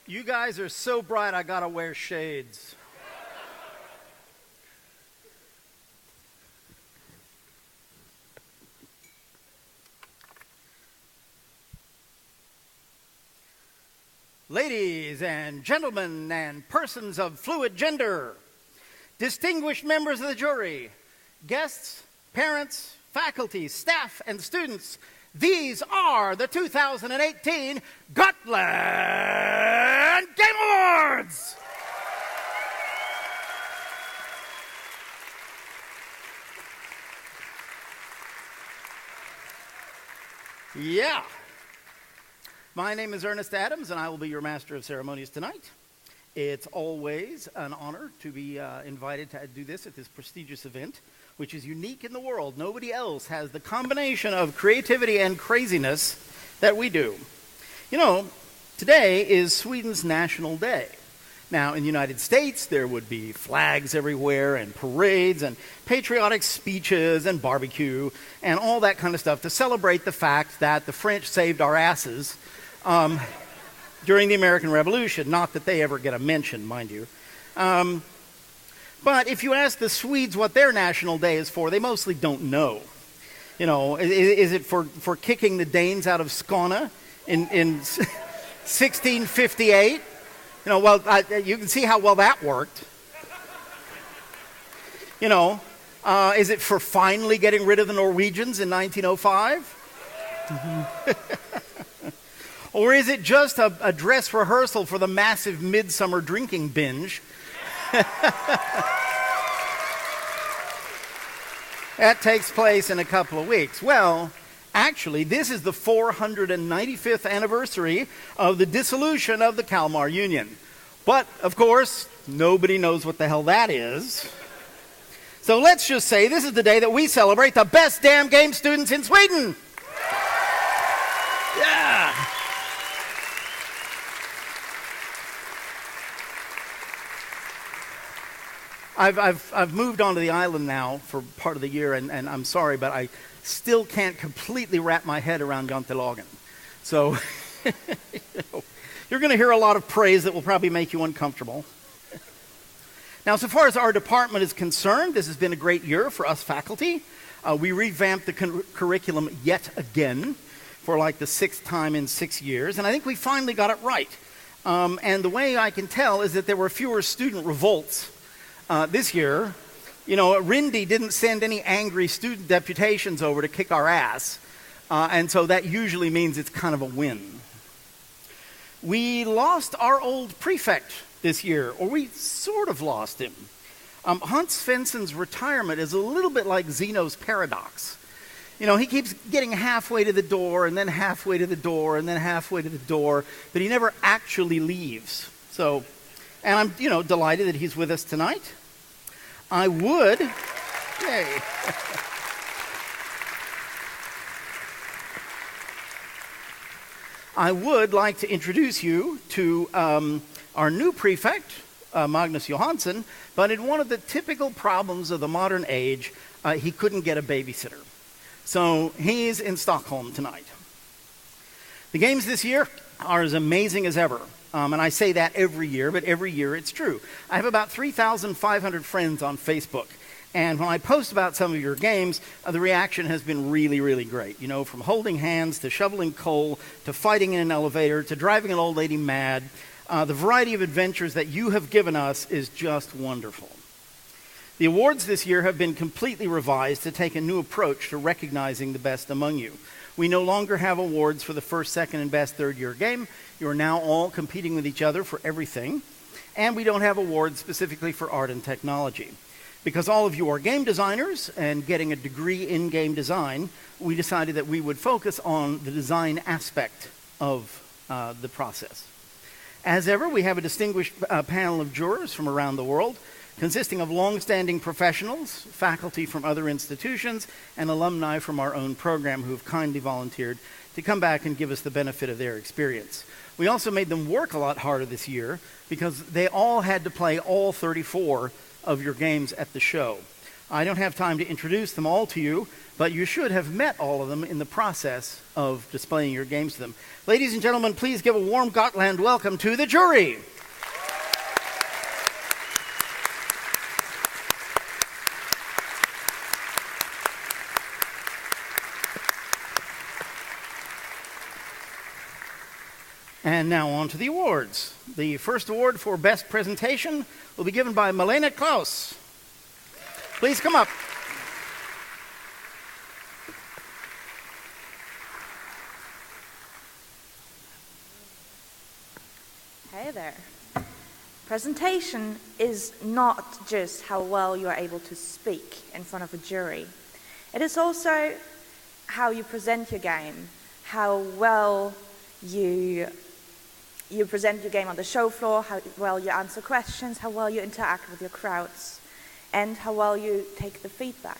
You guys are so bright, I gotta wear shades. Ladies and gentlemen and persons of fluid gender, distinguished members of the jury, guests, parents, faculty, staff, and students, these are the 2018 Gotland Game Awards! Yeah. My name is Ernest Adams, and I will be your master of ceremonies tonight. It's always an honor to be invited to do this at this prestigious event, which is unique in the world. Nobody else has the combination of creativity and craziness that we do. You know, today is Sweden's National Day. Now, in the United States, there would be flags everywhere and parades and patriotic speeches and barbecue and all that kind of stuff to celebrate the fact that the French saved our asses during the American Revolution. Not that they ever get a mention, mind you. But if you ask the Swedes what their National Day is for, they mostly don't know. You know, is it for kicking the Danes out of Skåne in 1658? You know, well, you can see how well that worked. You know, is it for finally getting rid of the Norwegians in 1905? Or is it just a dress rehearsal for the massive midsummer drinking binge? That takes place in a couple of weeks. Well, actually, this is the 495th anniversary of the dissolution of the Kalmar Union. But, of course, nobody knows what the hell that is. So let's just say this is the day that we celebrate the best damn game students in Sweden. Yeah. I've moved onto the island now for part of the year, and I'm sorry, but I still can't completely wrap my head around Jantelogen. So, you're going to hear a lot of praise that will probably make you uncomfortable. Now, so far as our department is concerned, this has been a great year for us faculty. We revamped the curriculum yet again for like the sixth time in 6 years, and I think we finally got it right. And the way I can tell is that there were fewer student revolts this year. You know, Rindy didn't send any angry student deputations over to kick our ass, and so that usually means it's kind of a win. We lost our old prefect this year, or we sort of lost him. Hans Svensson's retirement is a little bit like Zeno's paradox. You know, he keeps getting halfway to the door, and then halfway to the door, and then halfway to the door, but he never actually leaves. So, and I'm, you know, delighted that he's with us tonight. I would like to introduce you to our new prefect, Magnus Johansson, but in one of the typical problems of the modern age, he couldn't get a babysitter. So he's in Stockholm tonight. The games this year are as amazing as ever. And I say that every year, but every year it's true. I have about 3,500 friends on Facebook. And when I post about some of your games, the reaction has been really, really great. You know, from holding hands to shoveling coal to fighting in an elevator to driving an old lady mad. The variety of adventures that you have given us is just wonderful. The awards this year have been completely revised to take a new approach to recognizing the best among you. We no longer have awards for the first, second, and best third-year game. You are now all competing with each other for everything. And we don't have awards specifically for art and technology. Because all of you are game designers and getting a degree in game design, we decided that we would focus on the design aspect of the process. As ever, we have a distinguished panel of jurors from around the world, consisting of long-standing professionals, faculty from other institutions, and alumni from our own program who have kindly volunteered to come back and give us the benefit of their experience. We also made them work a lot harder this year because they all had to play all 34 of your games at the show. I don't have time to introduce them all to you, but you should have met all of them in the process of displaying your games to them. Ladies and gentlemen, please give a warm Gotland welcome to the jury. And now on to the awards. The first award for Best Presentation will be given by Malena Klaus. Please come up. Hey there. Presentation is not just how well you are able to speak in front of a jury. It is also how you present your game, how well you present your game on the show floor, how well you answer questions, how well you interact with your crowds, and how well you take the feedback.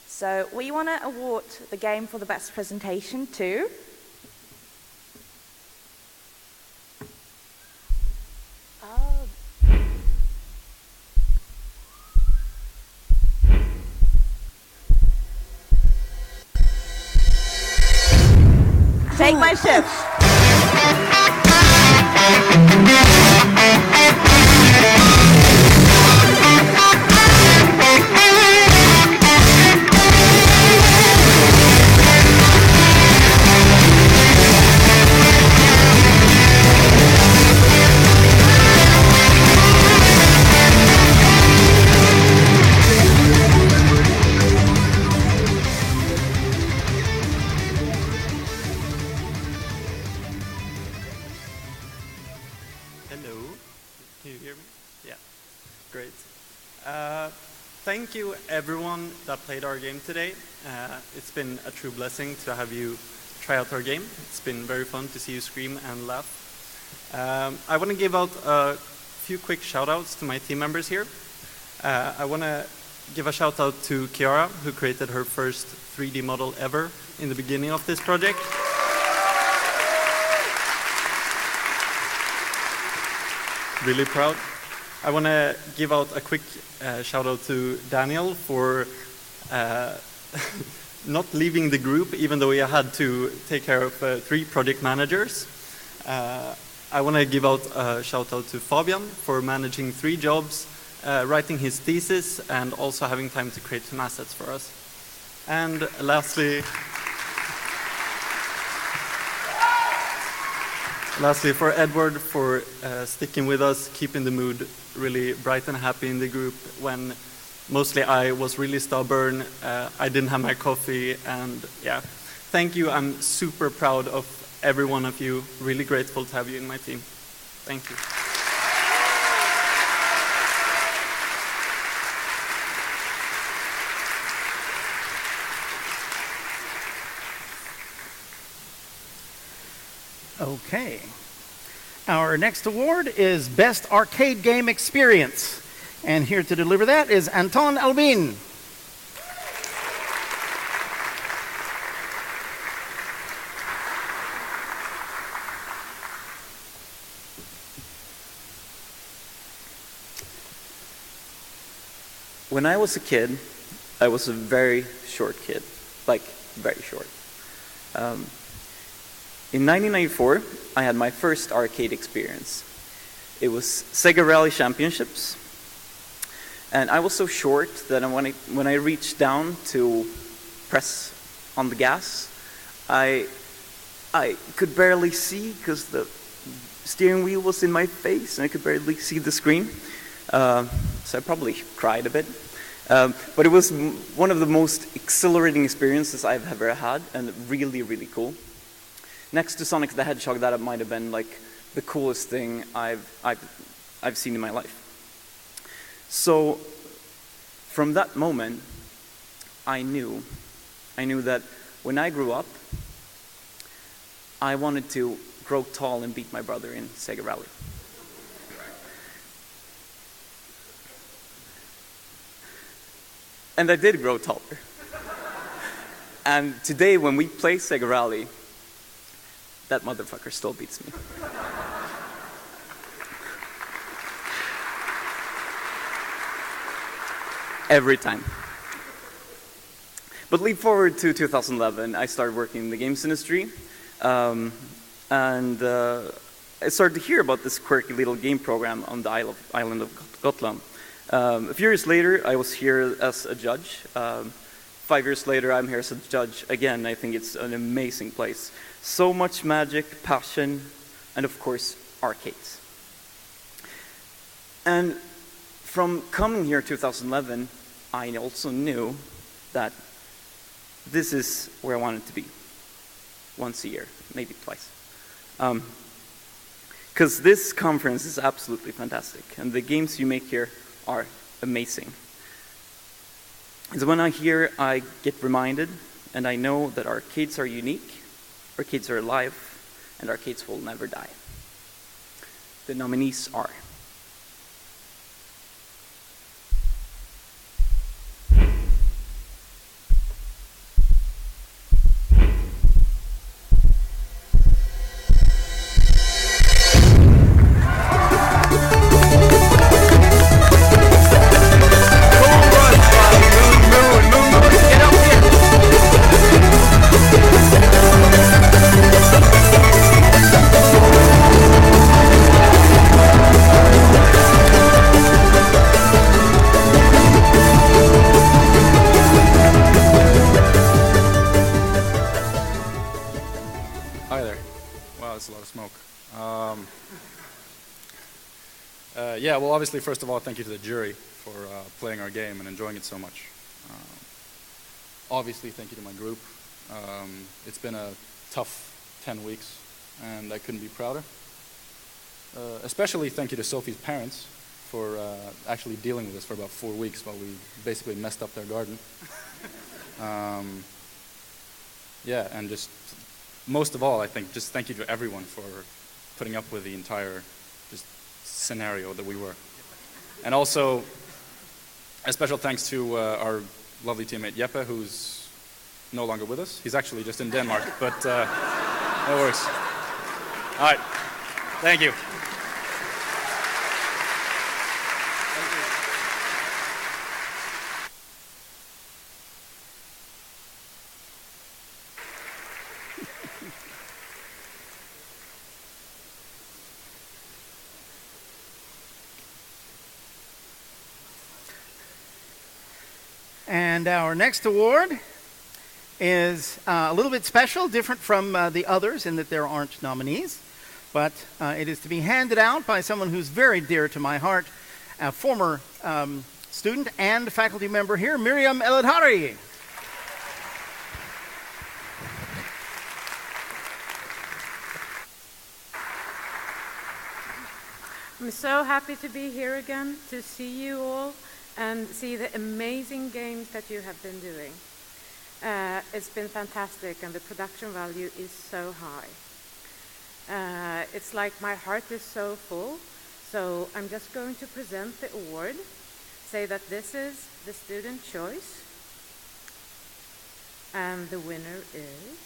So we want to award the game for the best presentation to Take My Shift. Hello, can you hear me? Yeah, great. Thank you everyone that played our game today. It's been a true blessing to have you try out our game. It's been very fun to see you scream and laugh. I want to give out a few quick shout outs to my team members here. I want to give a shout out to Kiara, who created her first 3D model ever in the beginning of this project. Really proud. I want to give out a quick shout out to Daniel for not leaving the group, even though he had to take care of 3 project managers. I want to give out a shout out to Fabian for managing 3 jobs, writing his thesis, and also having time to create some assets for us. And lastly, for Edward, for sticking with us, keeping the mood really bright and happy in the group when mostly I was really stubborn, I didn't have my coffee, and yeah. Thank you, I'm super proud of every one of you, really grateful to have you in my team. Thank you. Okay. Our next award is Best Arcade Game Experience. And here to deliver that is Anton Albin. When I was a kid, I was a very short kid, like very short. In 1994, I had my first arcade experience. It was Sega Rally Championships, and I was so short that when I reached down to press on the gas, I could barely see because the steering wheel was in my face and I could barely see the screen. So I probably cried a bit. But it was one of the most exhilarating experiences I've ever had, and really, really cool. Next to Sonic the Hedgehog, that might have been like the coolest thing I've seen in my life. So from that moment, I knew that when I grew up, I wanted to grow tall and beat my brother in Sega Rally. And I did grow taller. And today, when we play Sega Rally, that motherfucker still beats me. every time. But leap forward to 2011, I started working in the games industry, and I started to hear about this quirky little game program on the island of Gotland. A few years later, I was here as a judge. 5 years later, I'm here as a judge again. I think it's an amazing place. So much magic, passion, and of course, arcades. And from coming here 2011, I also knew that this is where I wanted to be. Once a year, maybe twice. Because this conference is absolutely fantastic, and the games you make here are amazing. So when I get reminded, and I know that arcades are unique, arcades are alive, and arcades will never die. The nominees are Hi there. Wow, that's a lot of smoke. Yeah, well, obviously, first of all, thank you to the jury for playing our game and enjoying it so much. Obviously, thank you to my group. It's been a tough 10 weeks, and I couldn't be prouder. Especially thank you to Sophie's parents for actually dealing with us for about 4 weeks while we basically messed up their garden. Yeah, and just most of all, I think, just thank you to everyone for putting up with the entire just scenario that we were. And also, a special thanks to our lovely teammate Jeppe, who's no longer with us. He's actually just in Denmark, but no worries. All right, thank you. And our next award is a little bit special, different from the others in that there aren't nominees, but it is to be handed out by someone who's very dear to my heart, a former student and faculty member here, Miriam El-Adhari. I'm so happy to be here again, to see you all and see the amazing games that you have been doing. It's been fantastic, and the production value is so high. It's like my heart is so full, so I'm just going to present the award, say that this is the student choice, and the winner is...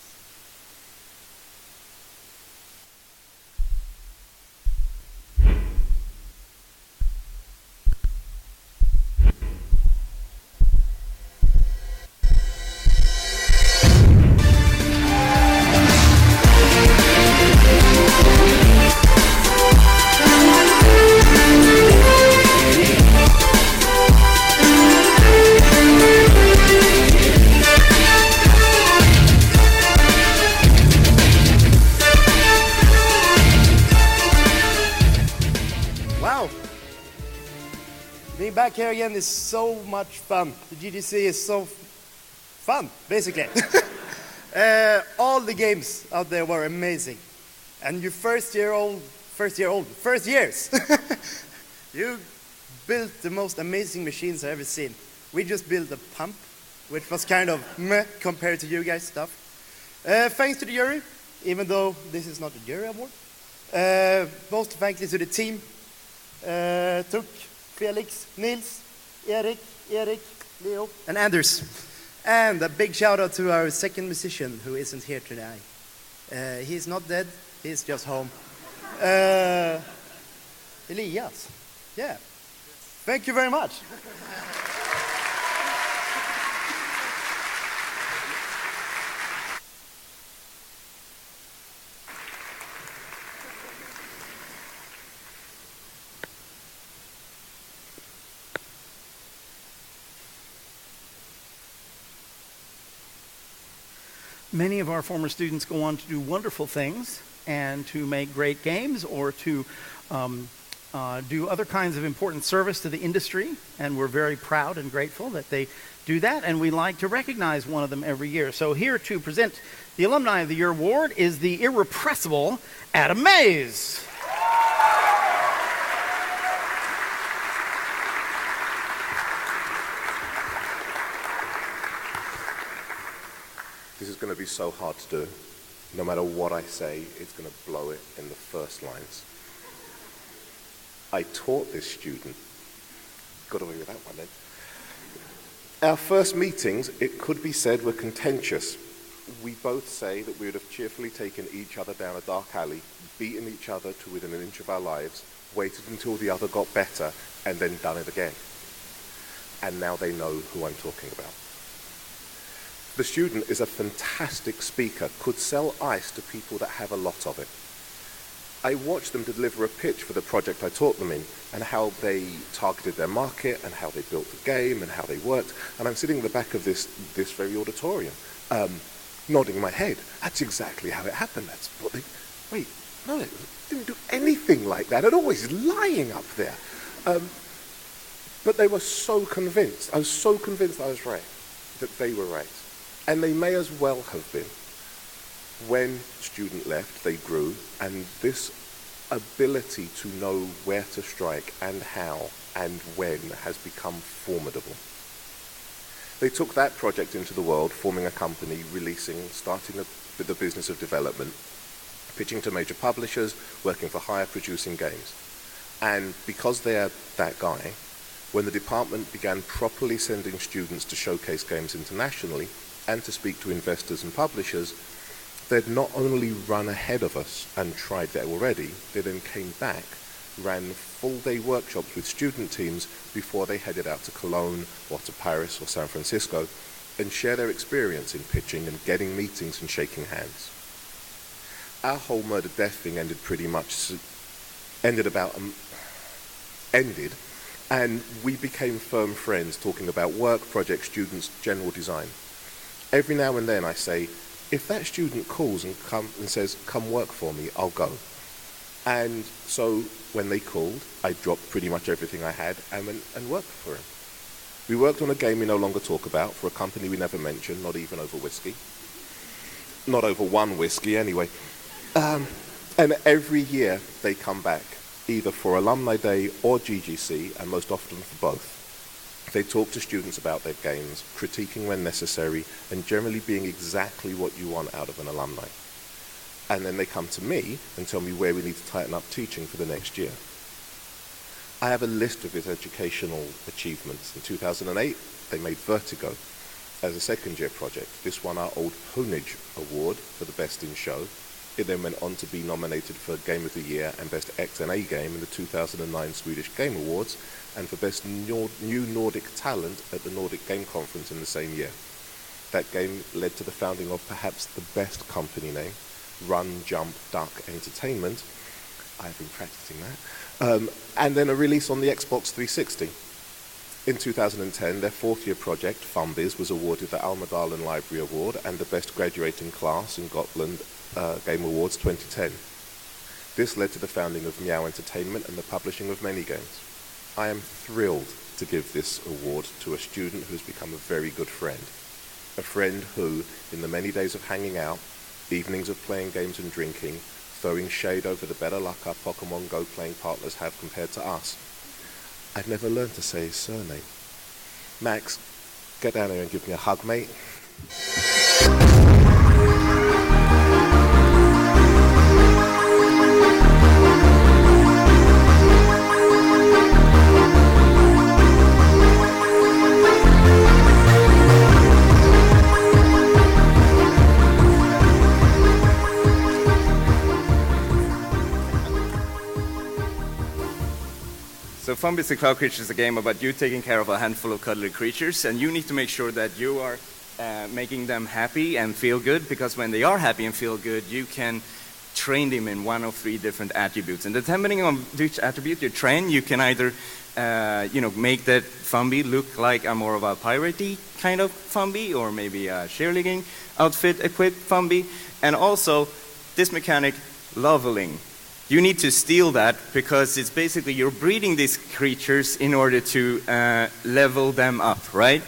Being back here again is so much fun. The GGC is so fun, basically. All the games out there were amazing. And you first years, you built the most amazing machines I've ever seen. We just built a pump, which was kind of meh compared to you guys' stuff. Thanks to the jury, even though this is not a jury award. Most thanks to the team. Tuk, Felix, Nils, Erik, Leo, and Anders. And a big shout out to our second musician who isn't here today. He's not dead, he's just home. Elias. Yeah. Thank you very much. Many of our former students go on to do wonderful things and to make great games or to do other kinds of important service to the industry, and we're very proud and grateful that they do that, and we like to recognize one of them every year. So here to present the Alumni of the Year award is the irrepressible Adam Mays. This is going to be so hard to do. No matter what I say, it's going to blow it in the first lines. I taught this student. Got away with that one then. Our first meetings, it could be said, were contentious. We both say that we would have cheerfully taken each other down a dark alley, beaten each other to within an inch of our lives, waited until the other got better, and then done it again. And now they know who I'm talking about. The student is a fantastic speaker, could sell ice to people that have a lot of it. I watched them deliver a pitch for the project I taught them in, and how they targeted their market, and how they built the game, and how they worked. And I'm sitting in the back of this very auditorium, nodding my head. That's exactly how it happened. That's what they... Wait, no, they didn't do anything like that. They're always lying up there. But they were so convinced. I was so convinced I was right, that they were right. And they may as well have been. When student left, they grew, and this ability to know where to strike and how and when has become formidable. They took that project into the world, forming a company, releasing, starting the business of development, pitching to major publishers, working for hire, producing games. And because they're that guy, when the department began properly sending students to showcase games internationally, and to speak to investors and publishers, they'd not only run ahead of us and tried that already, they then came back, ran full-day workshops with student teams before they headed out to Cologne or to Paris or San Francisco, and share their experience in pitching and getting meetings and shaking hands. Our whole murder-death thing ended, and we became firm friends, talking about work, project, students, general design. Every now and then I say, if that student calls and says, come work for me, I'll go. And so when they called, I dropped pretty much everything I had and went and worked for him. We worked on a game we no longer talk about, for a company we never mentioned, not even over whiskey. Not over one whiskey, anyway. And every year they come back, either for Alumni Day or GGC, and most often for both. They talk to students about their games, critiquing when necessary, and generally being exactly what you want out of an alumni. And then they come to me and tell me where we need to tighten up teaching for the next year. I have a list of his educational achievements. In 2008, they made Vertigo as a second-year project. This won our old Honage Award for the Best in Show. It then went on to be nominated for Game of the Year and Best XNA Game in the 2009 Swedish Game Awards, and for Best New Nordic Talent at the Nordic Game Conference in the same year. That game led to the founding of perhaps the best company name, Run, Jump, Duck Entertainment. I've been practicing that. And then a release on the Xbox 360. In 2010, their fourth-year project, FunBiz, was awarded the Almedalen Library Award and the Best Graduating Class in Gotland Game Awards 2010. This led to the founding of Meow Entertainment and the publishing of many games. I am thrilled to give this award to a student who has become a very good friend. A friend who, in the many days of hanging out, evenings of playing games and drinking, throwing shade over the better luck our Pokemon Go playing partners have compared to us, I've never learned to say his surname. Max, get down here and give me a hug, mate. So FunBiz the Cloud Creatures is a game about you taking care of a handful of cuddly creatures, and you need to make sure that you are making them happy and feel good, because when they are happy and feel good, you can trained him in one of 3 different attributes. And depending on which attribute you train, you can either make that Fumby look like a more of a piratey kind of Fumby, or maybe a cheerleading outfit equipped Fumby. And also, this mechanic, leveling. You need to steal that because it's basically you're breeding these creatures in order to level them up, right?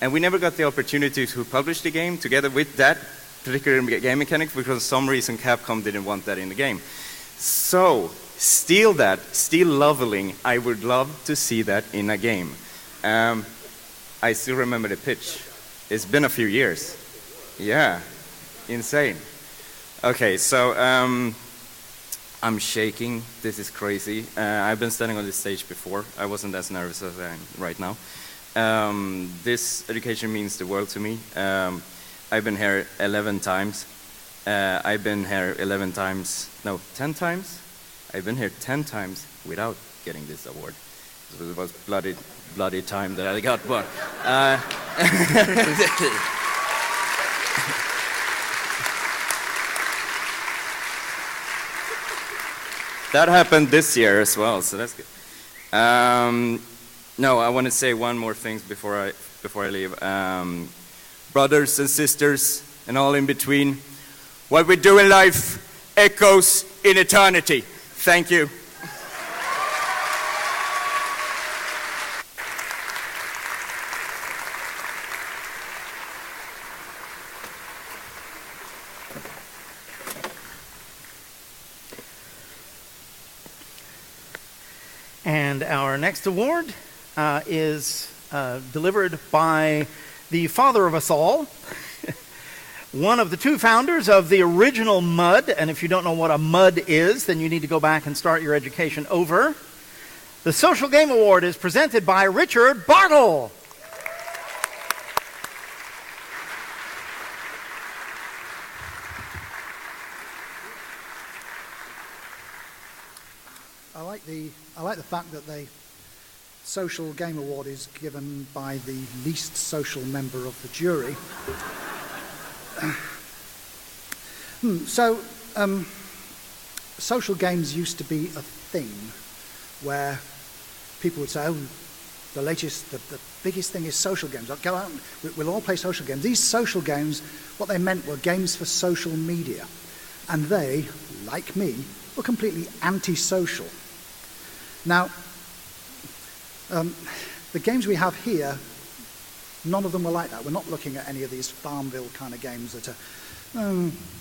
And we never got the opportunity to publish the game together with that particular game mechanic because for some reason Capcom didn't want that in the game. So, steal that, steal leveling. I would love to see that in a game. I still remember the pitch. It's been a few years. Yeah, insane. Okay, so I'm shaking. This is crazy. I've been standing on this stage before. I wasn't as nervous as I am right now. This education means the world to me. I've been here 11 times. I've been here 11 times, no, 10 times? I've been here 10 times without getting this award. So it was bloody time that I got one. That happened this year as well, so that's good. No, I want to say one more thing before I leave. Brothers and sisters and all in between, what we do in life echoes in eternity. Thank you. And our next award is delivered by the father of us all, one of the 2 founders of the original MUD. And if you don't know what a MUD is, then you need to go back and start your education over. The Social Game Award is presented by Richard Bartle. I like the fact that the Social Game Award is given by the least social member of the jury. Social games used to be a thing where people would say, oh, the biggest thing is social games. I'll go out and we'll all play social games. These social games, what they meant were games for social media. And they, like me, were completely antisocial. Now, the games we have here, none of them were like that. We're not looking at any of these Farmville kind of games that are,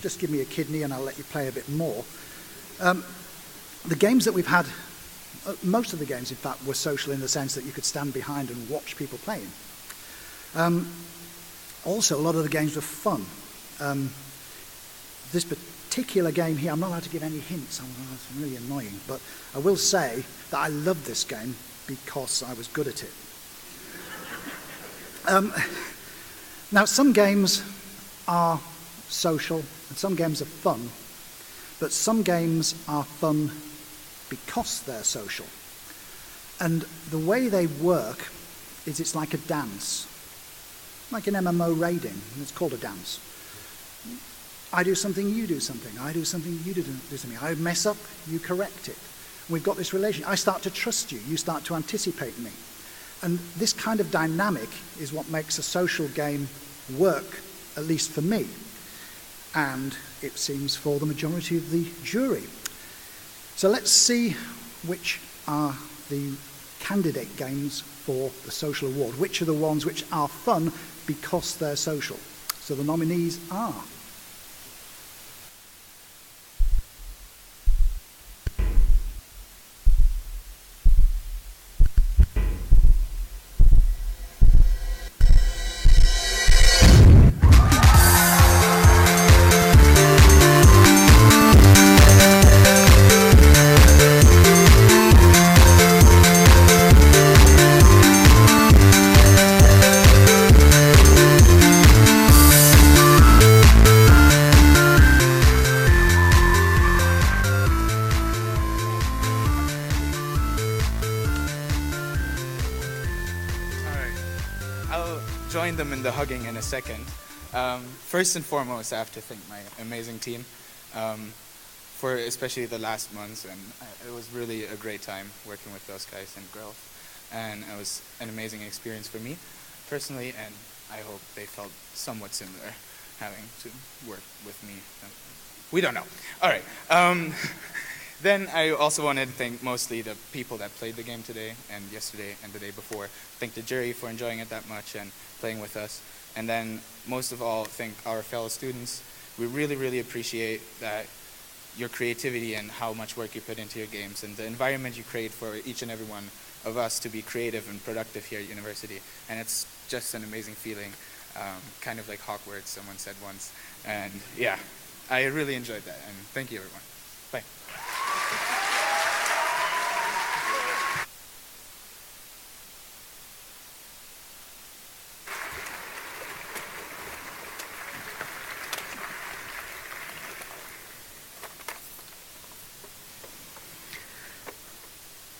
just give me a kidney and I'll let you play a bit more. The games that we've had, most of the games, in fact, were social in the sense that you could stand behind and watch people playing. Also, a lot of the games were fun. This particular game here, I'm not allowed to give any hints. It's really annoying, but I will say that I love this game because I was good at it. Now, some games are social and some games are fun, but some games are fun because they're social. And the way they work is it's like a dance, like an MMO raiding, and it's called a dance. I do something, you do something. I do something, you do something. I mess up, you correct it. We've got this relation. I start to trust you. You start to anticipate me. And this kind of dynamic is what makes a social game work, at least for me. And it seems for the majority of the jury. So let's see which are the candidate games for the social award. Which are the ones which are fun because they're social. So the nominees are... Join them in the hugging in a second. First and foremost, I have to thank my amazing team. for especially the last months, and it was really a great time working with those guys and girls, and it was an amazing experience for me personally, and I hope they felt somewhat similar having to work with me. We don't know. All right. Then I also wanted to thank mostly the people that played the game today and yesterday and the day before. Thank the jury for enjoying it that much and playing with us. And then most of all, thank our fellow students. We really, really appreciate that your creativity and how much work you put into your games and the environment you create for each and every one of us to be creative and productive here at university. And it's just an amazing feeling, kind of like Hogwarts, someone said once. And yeah, I really enjoyed that. And thank you, everyone. Bye.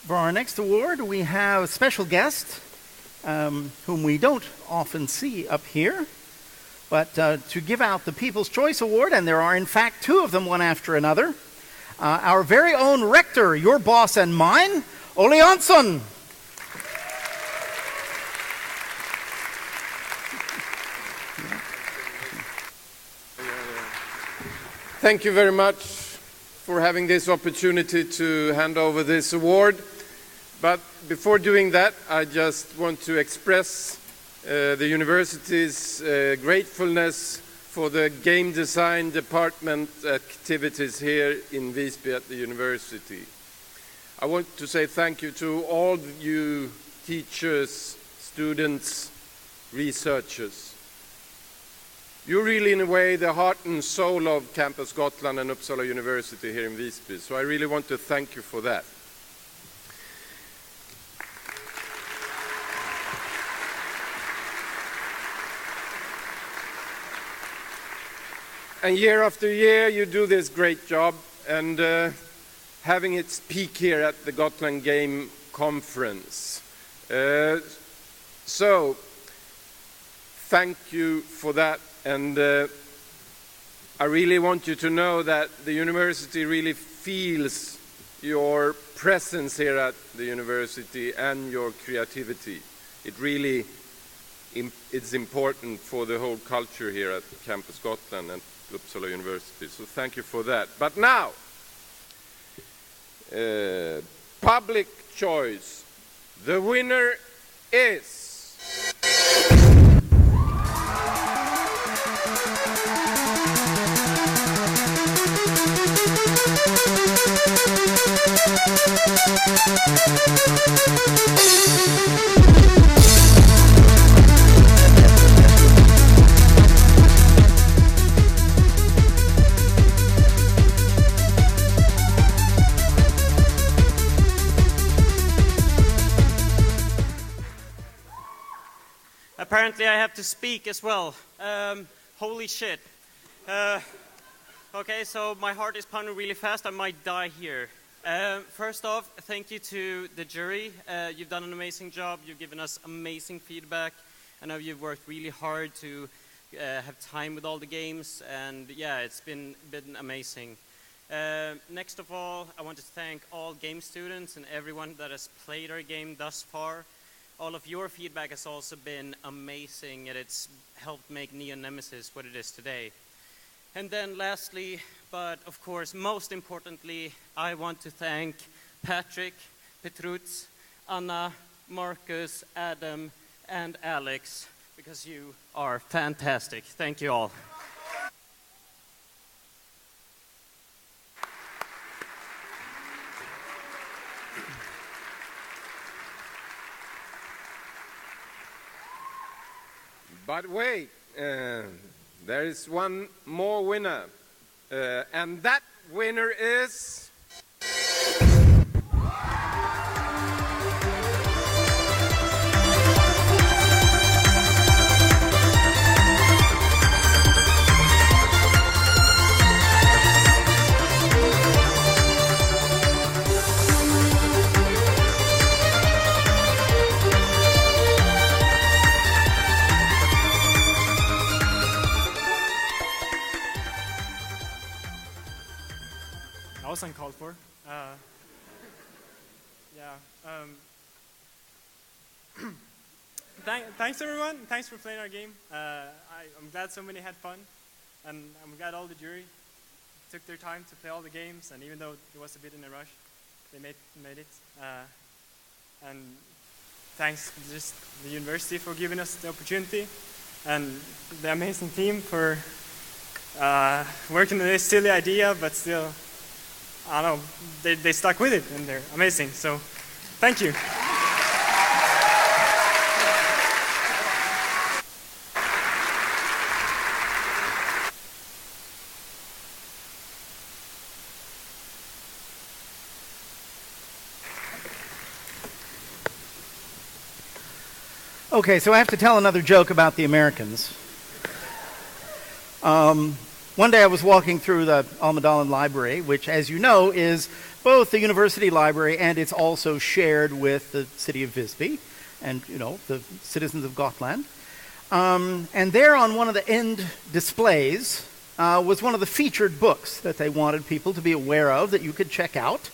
For our next award, we have a special guest whom we don't often see up here. But to give out the People's Choice Award, and there are in fact two of them, one after another, our very own rector, your boss and mine, Ole Jansson. Thank you very much for having this opportunity to hand over this award. But before doing that, I just want to express the university's gratefulness for the game design department activities here in Visby at the university. I want to say thank you to all you teachers, students, researchers. You're really, in a way, the heart and soul of Campus Gotland and Uppsala University here in Visby, so I really want to thank you for that. And year after year, you do this great job, and having its peak here at the Gotland Game Conference. So, thank you for that, and I really want you to know that the university really feels your presence here at the university and your creativity. It really it's important for the whole culture here at Campus Gotland and Uppsala University, so thank you for that. But now, public choice. The winner is... Apparently I have to speak as well. Holy shit. Okay, so my heart is pounding really fast. I might die here. First off, thank you to the jury. You've done an amazing job. You've given us amazing feedback. I know you've worked really hard to have time with all the games. And yeah, it's been amazing. Next of all, I want to thank all game students and everyone that has played our game thus far. All of your feedback has also been amazing, and it's helped make Neon Nemesis what it is today. And then lastly, but of course most importantly, I want to thank Patrick, Petrutz, Anna, Marcus, Adam, and Alex, because you are fantastic. Thank you all. But wait, there is one more winner, and that winner is... for. Yeah. Thanks everyone. Thanks for playing our game. I'm glad so many had fun, and I'm glad all the jury took their time to play all the games. And even though it was a bit in a rush, they made it. And thanks just the university for giving us the opportunity, and the amazing team for working on this silly idea, but still, I don't know, they stuck with it, and they're amazing. So, thank you. Okay, so I have to tell another joke about the Americans. One day I was walking through the Almedalen Library, which, as you know, is both the university library and it's also shared with the city of Visby and, you know, the citizens of Gotland. And there on one of the end displays was one of the featured books that they wanted people to be aware of that you could check out.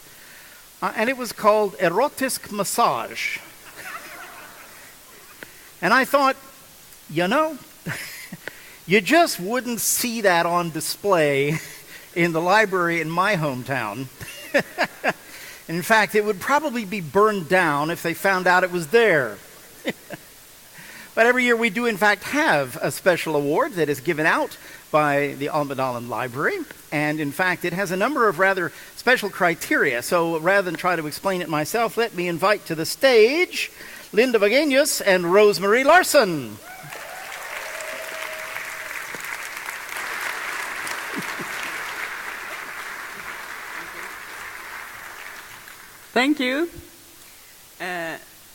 And it was called Erotisk Massage. And I thought, you know, you just wouldn't see that on display in the library in my hometown. In fact, it would probably be burned down if they found out it was there. But every year we do, in fact, have a special award that is given out by the Almedalen Library. And in fact, it has a number of rather special criteria. So rather than try to explain it myself, let me invite to the stage Linda Wagenius and Rosemary Larson. Thank you.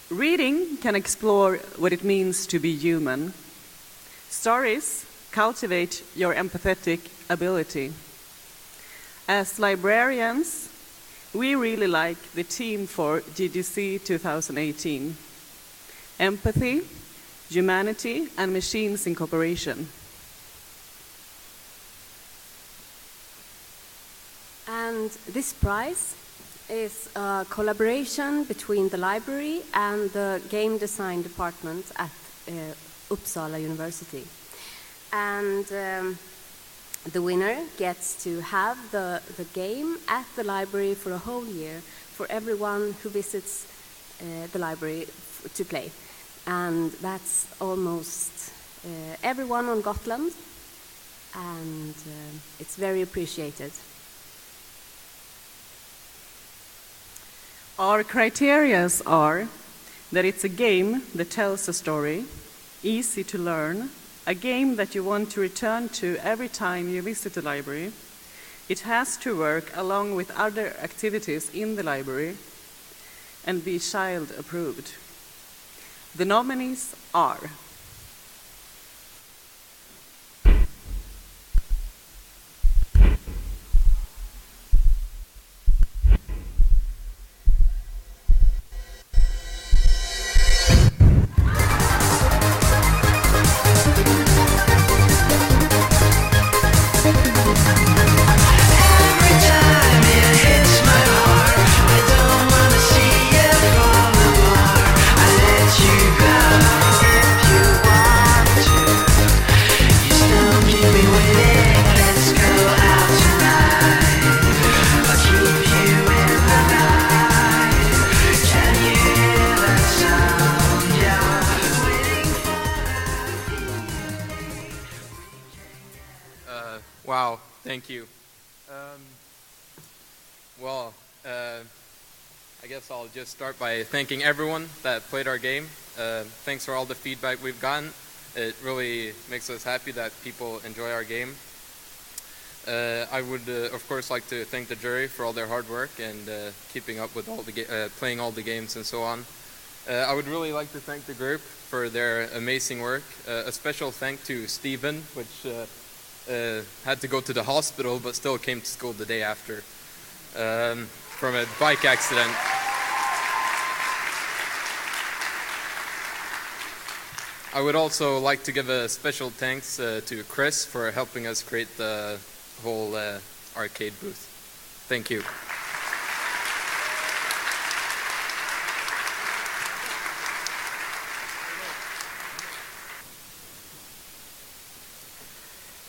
Reading can explore what it means to be human. Stories cultivate your empathetic ability. As librarians, we really like the theme for GGC 2018. Empathy, humanity, and machines in cooperation. And this prize is a collaboration between the library and the game design department at Uppsala University. And the winner gets to have the game at the library for a whole year for everyone who visits the library to play. And that's almost everyone on Gotland, and it's very appreciated. Our criteria are that it's a game that tells a story, easy to learn, a game that you want to return to every time you visit the library. It has to work along with other activities in the library and be child approved. The nominees are Wow, thank you. I guess I'll just start by thanking everyone that played our game. Thanks for all the feedback we've gotten. It really makes us happy that people enjoy our game. I would, of course, like to thank the jury for all their hard work and keeping up with all the playing all the games and so on. I would really like to thank the group for their amazing work. A special thank to Stephen, which had to go to the hospital but still came to school the day after from a bike accident. I would also like to give a special thanks to Chris for helping us create the whole arcade booth. Thank you.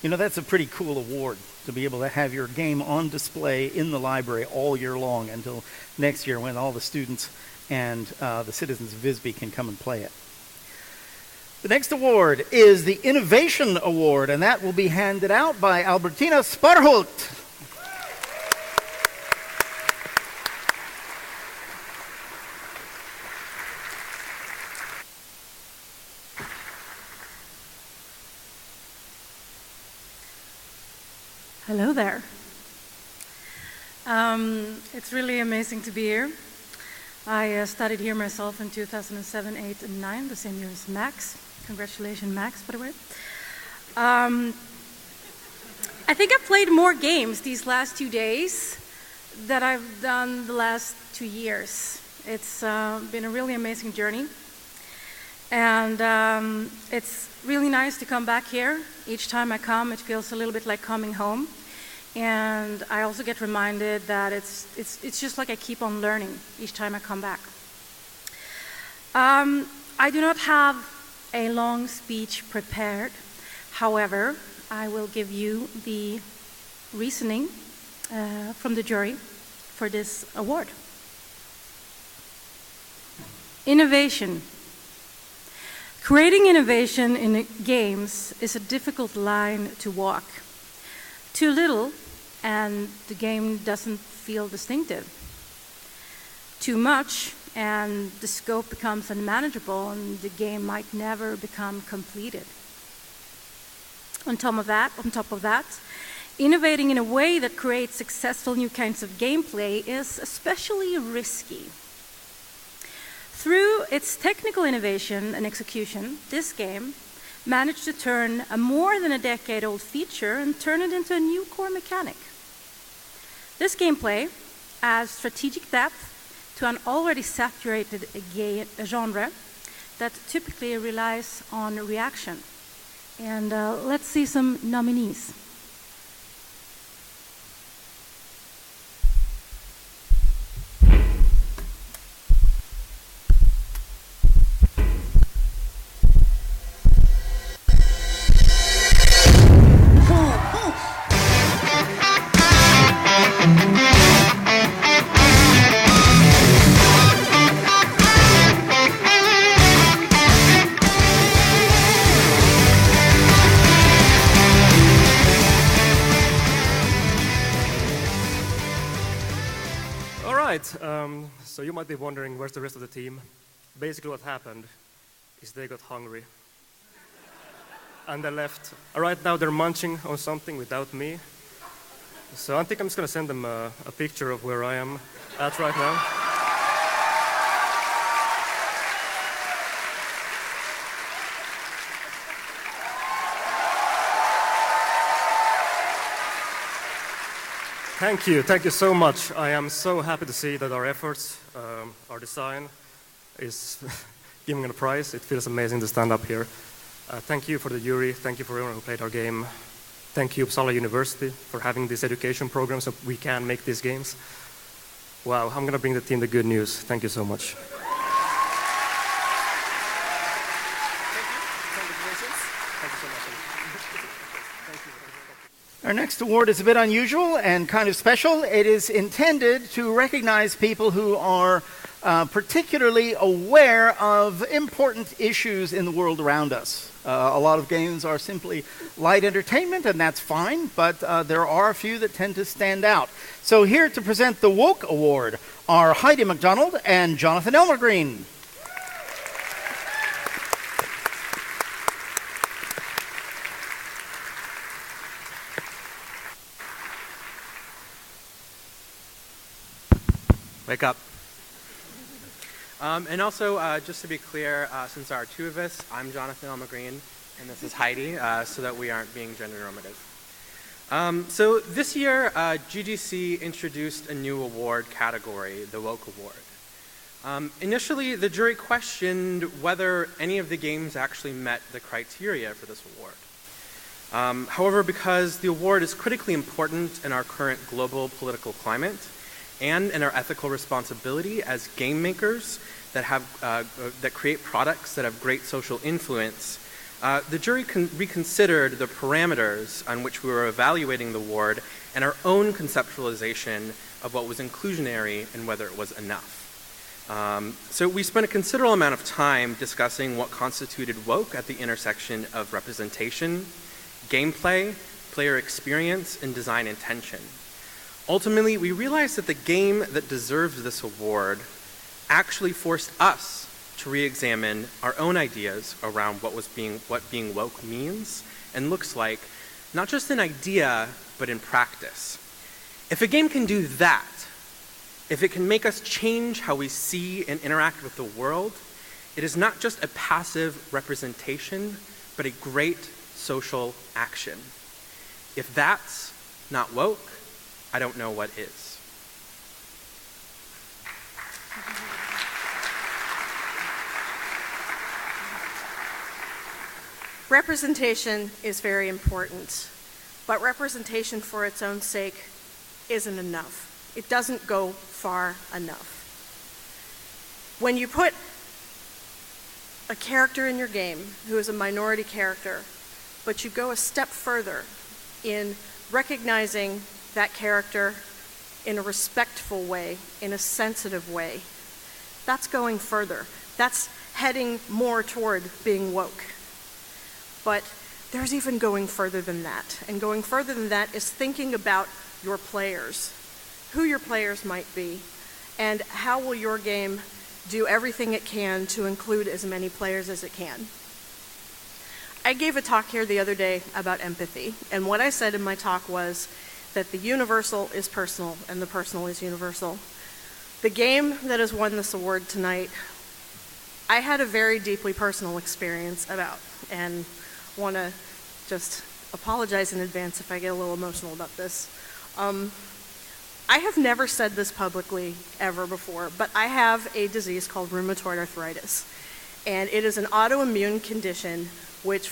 You know, that's a pretty cool award, to be able to have your game on display in the library all year long until next year when all the students and the citizens of Visby can come and play it. The next award is the Innovation Award, and that will be handed out by Albertina Sparhult. Hello there. It's really amazing to be here. I studied here myself in 2007, 8, and 9, the same year as Max. Congratulations, Max, by the way. I think I've played more games these last 2 days than I've done the last 2 years. It's been a really amazing journey. And it's really nice to come back here. Each time I come, it feels a little bit like coming home. And I also get reminded that it's just like I keep on learning each time I come back. I do not have a long speech prepared. However, I will give you the reasoning from the jury for this award. Innovation. Creating innovation in games is a difficult line to walk. Too little, and the game doesn't feel distinctive. Too much, and the scope becomes unmanageable, and the game might never become completed. On top of that, innovating in a way that creates successful new kinds of gameplay is especially risky. Through its technical innovation and execution, this game managed to turn a more than a decade-old feature and turn it into a new core mechanic. This gameplay adds strategic depth to an already saturated genre that typically relies on reaction. And let's see some nominees. So you might be wondering, where's the rest of the team? Basically what happened is they got hungry. And they left. Right now they're munching on something without me. So I think I'm just going to send them a picture of where I am at right now. Thank you so much. I am so happy to see that our efforts, our design is giving it a prize. It feels amazing to stand up here. Thank you for the jury, thank you for everyone who played our game. Thank you Uppsala University for having this education program so we can make these games. Wow, I'm going to bring the team the good news. Thank you so much. Our next award is a bit unusual and kind of special. It is intended to recognize people who are particularly aware of important issues in the world around us. A lot of games are simply light entertainment, and that's fine, but there are a few that tend to stand out. So here to present the Woke Award are Heidi MacDonald and Jonathan Elmergreen. Wake up. And also, just to be clear, since there are two of us, I'm Jonathan Elmergreen, and this is Heidi, so that we aren't being gender normative. So this year, GGC introduced a new award category, the Woke Award. Initially, the jury questioned whether any of the games actually met the criteria for this award. However, because the award is critically important in our current global political climate, and in our ethical responsibility as game makers that create products that have great social influence, The jury reconsidered the parameters on which we were evaluating the award and our own conceptualization of what was inclusionary and whether it was enough. So we spent a considerable amount of time discussing what constituted woke at the intersection of representation, gameplay, player experience, and design intention. Ultimately, we realized that the game that deserved this award actually forced us to re-examine our own ideas around what being woke means and looks like, not just in idea, but in practice. If a game can do that, if it can make us change how we see and interact with the world, it is not just a passive representation, but a great social action. If that's not woke, I don't know what is. Representation is very important, but representation for its own sake isn't enough. It doesn't go far enough. When you put a character in your game who is a minority character, but you go a step further in recognizing that character in a respectful way, in a sensitive way, that's going further. That's heading more toward being woke. But there's even going further than that. And going further than that is thinking about your players, who your players might be, and how will your game do everything it can to include as many players as it can. I gave a talk here the other day about empathy, and what I said in my talk was that the universal is personal and the personal is universal. The game that has won this award tonight, I had a very deeply personal experience about, and want to just apologize in advance if I get a little emotional about this. I have never said this publicly ever before, but I have a disease called rheumatoid arthritis, and it is an autoimmune condition which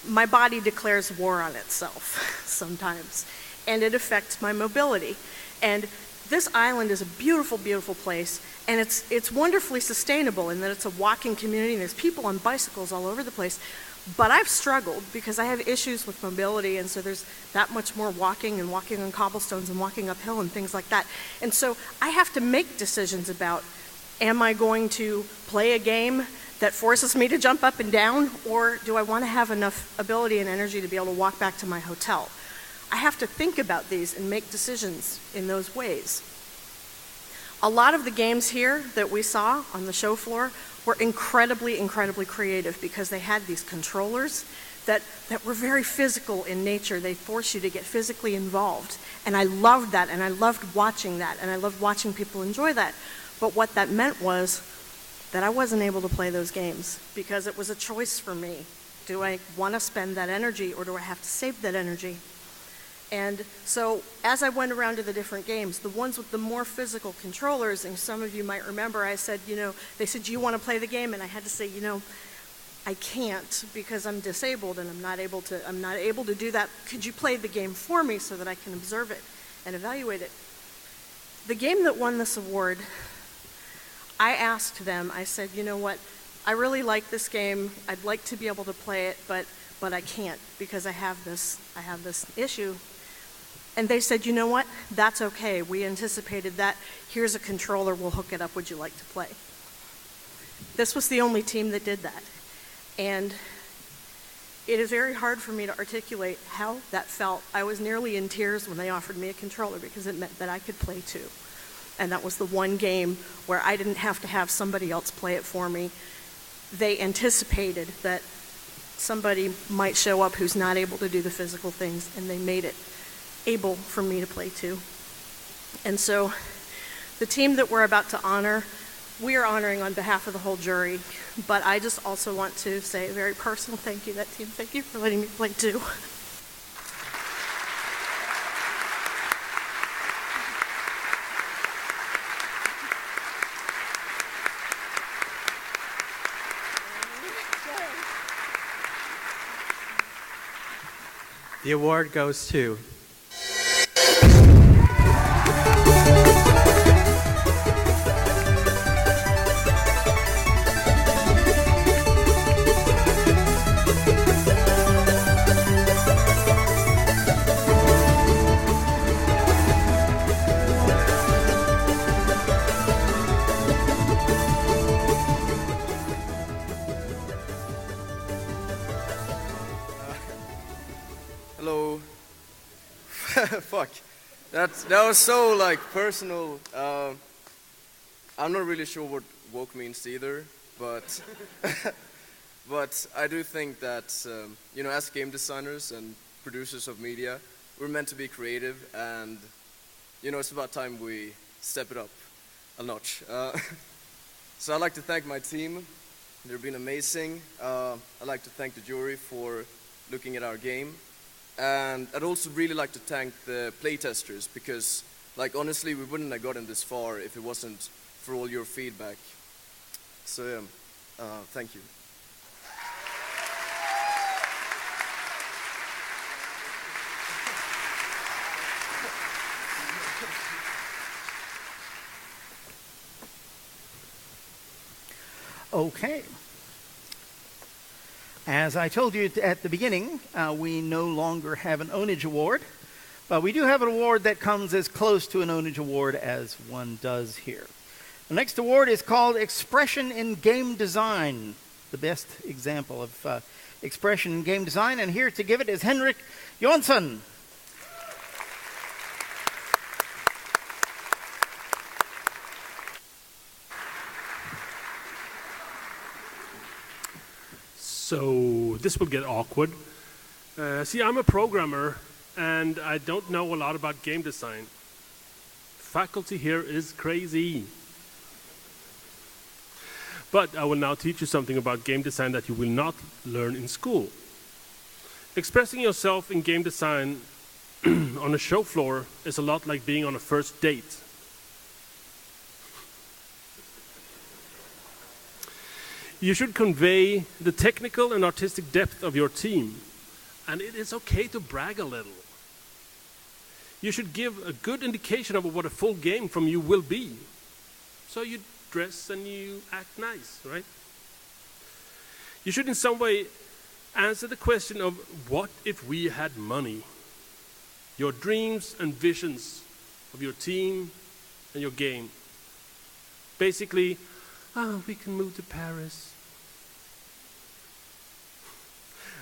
my body declares war on itself sometimes, and it affects my mobility. And this island is a beautiful, beautiful place, and it's wonderfully sustainable in that it's a walking community, and there's people on bicycles all over the place. But I've struggled because I have issues with mobility, and so there's that much more walking and walking on cobblestones and walking uphill and things like that. And so I have to make decisions about, am I going to play a game that forces me to jump up and down, or do I want to have enough ability and energy to be able to walk back to my hotel? I have to think about these and make decisions in those ways. A lot of the games here that we saw on the show floor were incredibly, incredibly creative because they had these controllers that were very physical in nature. They force you to get physically involved. And I loved that, and I loved watching that, and I loved watching people enjoy that. But what that meant was that I wasn't able to play those games because it was a choice for me. Do I want to spend that energy, or do I have to save that energy? And so as I went around to the different games, the ones with the more physical controllers, and some of you might remember, I said, they said, do you want to play the game? And I had to say, I can't because I'm disabled and I'm not able to do that. Could you play the game for me so that I can observe it and evaluate it? The game that won this award, I asked them, I said, you know what, I really like this game. I'd like to be able to play it, but I can't because I have this issue. And they said, you know what, that's okay. We anticipated that. Here's a controller, we'll hook it up. Would you like to play? This was the only team that did that. And it is very hard for me to articulate how that felt. I was nearly in tears when they offered me a controller because it meant that I could play too. And that was the one game where I didn't have to have somebody else play it for me. They anticipated that somebody might show up who's not able to do the physical things, and they made it able for me to play too. And so the team that we're about to honor, we are honoring on behalf of the whole jury, but I just also want to say a very personal thank you to that team. Thank you for letting me play too. The award goes to Fuck. That was so like personal. I'm not really sure what woke means either, but but I do think that as game designers and producers of media, we're meant to be creative, and it's about time we step it up a notch. So I'd like to thank my team. They've been amazing. I'd like to thank the jury for looking at our game. And I'd also really like to thank the playtesters because, honestly, we wouldn't have gotten this far if it wasn't for all your feedback. So, thank you. Okay. As I told you at the beginning, we no longer have an Ownage Award, but we do have an award that comes as close to an Ownage Award as one does here. The next award is called Expression in Game Design, the best example of expression in game design, and here to give it is Henrik Jonsson. So this will get awkward. See, I'm a programmer, and I don't know a lot about game design. Faculty here is crazy. But I will now teach you something about game design that you will not learn in school. Expressing yourself in game design on a show floor is a lot like being on a first date. You should convey the technical and artistic depth of your team, and it is okay to brag a little. You should give a good indication of what a full game from you will be. So you dress and you act nice, right? You should in some way answer the question of what if we had money? Your dreams and visions of your team and your game. Basically, we can move to Paris.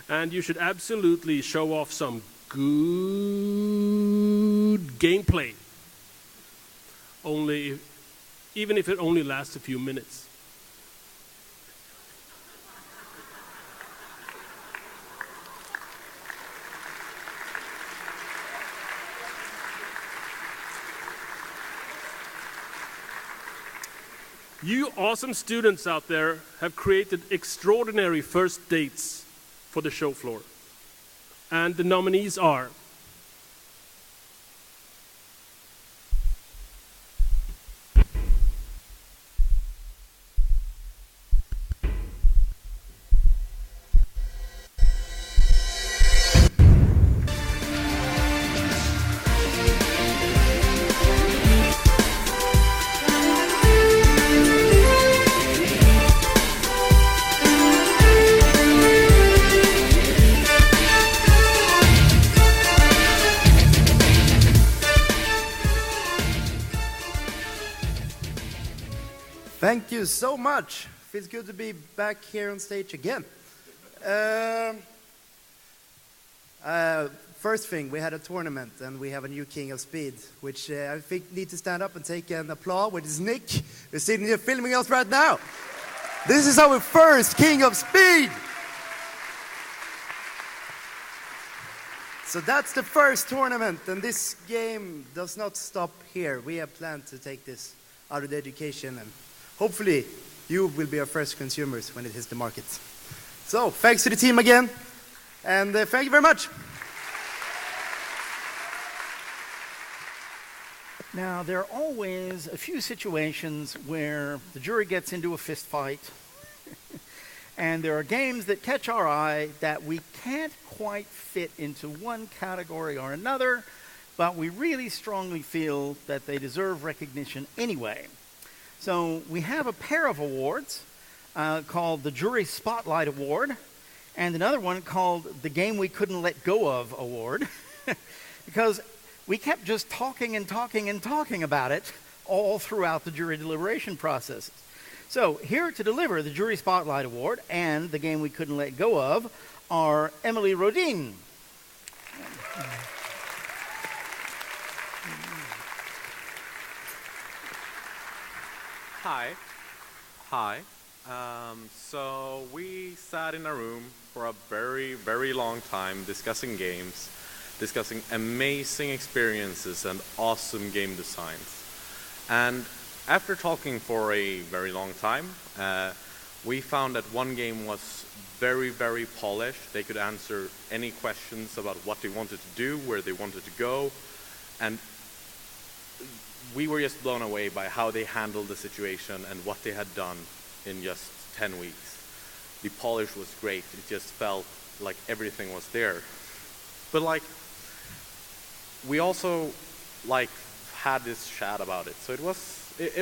And you should absolutely show off some good gameplay. Even if it only lasts a few minutes. You awesome students out there have created extraordinary first dates for the show floor. And the nominees are Thank you so much. Feels good to be back here on stage again. First thing, we had a tournament and we have a new King of Speed, which I think need to stand up and take an applause, which is Nick, who's sitting here filming us right now. This is our first King of Speed. So that's the first tournament, and this game does not stop here. We have planned to take this out of the education, and hopefully you will be our first consumers when it hits the market. So thanks to the team again, and thank you very much. Now, there are always a few situations where the jury gets into a fist fight, and there are games that catch our eye that we can't quite fit into one category or another, but we really strongly feel that they deserve recognition anyway. So we have a pair of awards called the Jury Spotlight Award and another one called the Game We Couldn't Let Go Of Award because we kept just talking and talking and talking about it all throughout the jury deliberation process. So here to deliver the Jury Spotlight Award and the Game We Couldn't Let Go Of are Emily Rodin. Hi. Hi. So we sat in a room for a very, very long time discussing games, discussing amazing experiences and awesome game designs. And after talking for a very long time, we found that one game was very, very polished. They could answer any questions about what they wanted to do, where they wanted to go, and we were just blown away by how they handled the situation and what they had done in just 10 weeks. The polish was great. It just felt like everything was there. But like, we also like had this chat about it. So it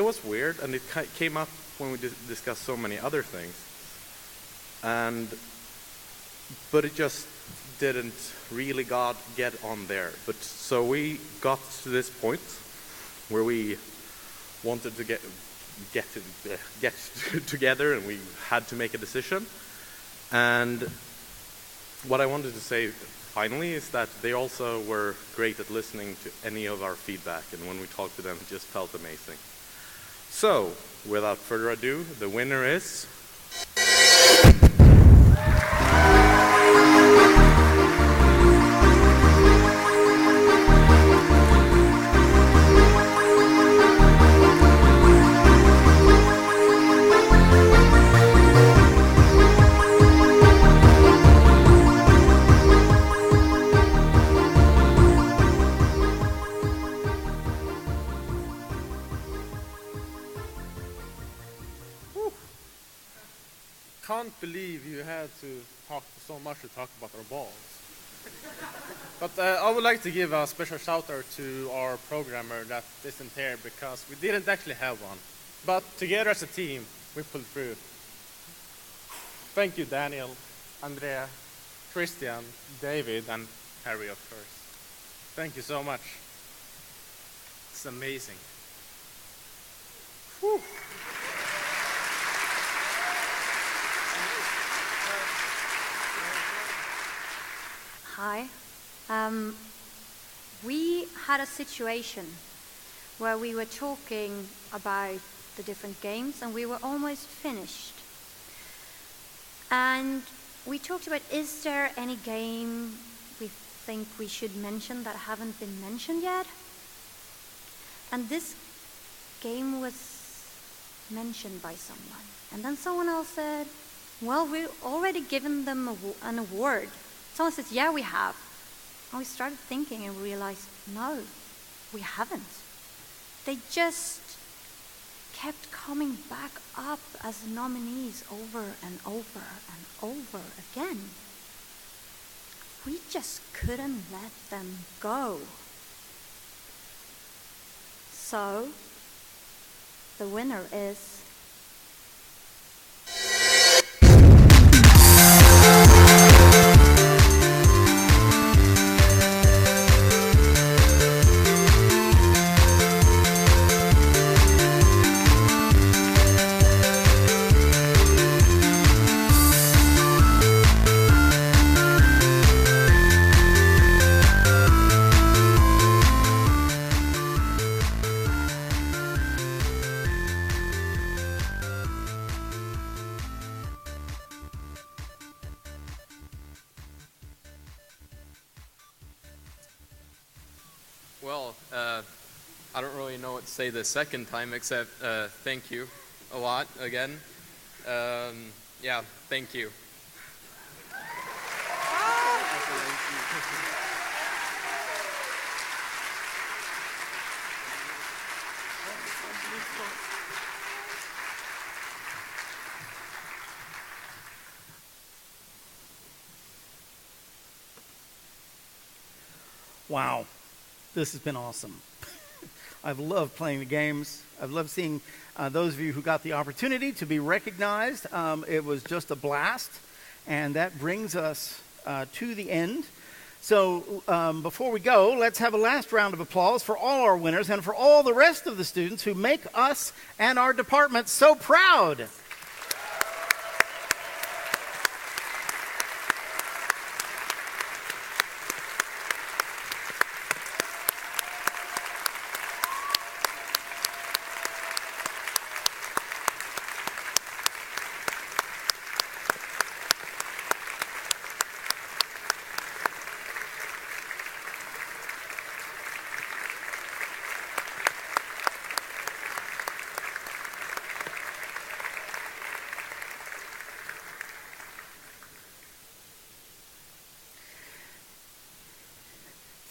was weird, and it came up when we discussed so many other things. But it just didn't really get on there. But so we got to this point where we wanted to get together, and we had to make a decision. And what I wanted to say finally is that they also were great at listening to any of our feedback, and when we talked to them, it just felt amazing. So, without further ado, the winner is... Can't believe you had to talk so much to talk about our balls. But I would like to give a special shout out to our programmer that isn't here because we didn't actually have one. But together as a team, we pulled through. Thank you, Daniel, Andrea, Christian, David, and Harry, of course. Thank you so much. It's amazing. Whew. Hi. We had a situation where we were talking about the different games and we were almost finished. And we talked about, is there any game we think we should mention that haven't been mentioned yet? And this game was mentioned by someone. And then someone else said, well, we've already given them an award. Someone says, yeah, we have. And we started thinking and realized, no, we haven't. They just kept coming back up as nominees over and over and over again. We just couldn't let them go. So, the winner is... Well, I don't really know what to say the second time except thank you a lot again. Yeah, thank you. Wow, this has been awesome. I've loved playing the games. I've loved seeing those of you who got the opportunity to be recognized. It was just a blast, and that brings us to the end. So before we go, let's have a last round of applause for all our winners and for all the rest of the students who make us and our department so proud.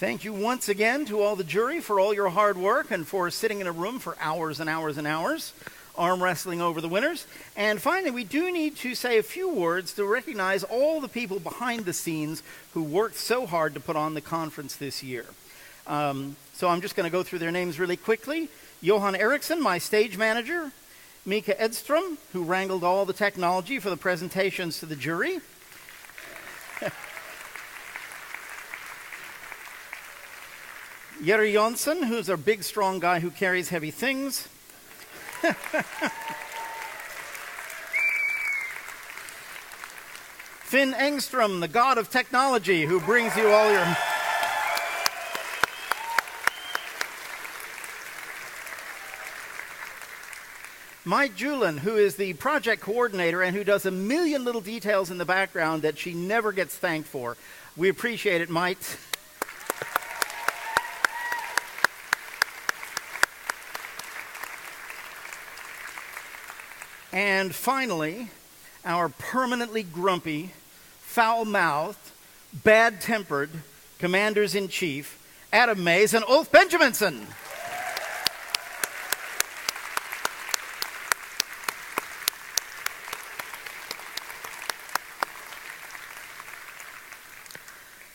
Thank you once again to all the jury for all your hard work and for sitting in a room for hours and hours and hours, arm wrestling over the winners. And finally, we do need to say a few words to recognize all the people behind the scenes who worked so hard to put on the conference this year. So I'm just going to go through their names really quickly. Johan Eriksson, my stage manager. Mika Edstrom, who wrangled all the technology for the presentations to the jury. Jerry Jonsson, who's a big, strong guy who carries heavy things. Finn Engstrom, the god of technology, who brings you all your... Mike Julin, who is the project coordinator and who does a million little details in the background that she never gets thanked for. We appreciate it, Mike. And finally, our permanently grumpy, foul-mouthed, bad-tempered commanders-in-chief, Adam Mays and Ulf Benjaminson.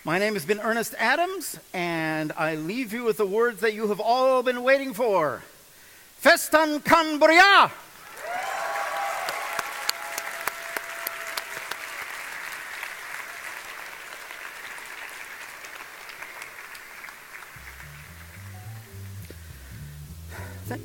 My name has been Ernest Adams, and I leave you with the words that you have all been waiting for. Festan kan börja! Thank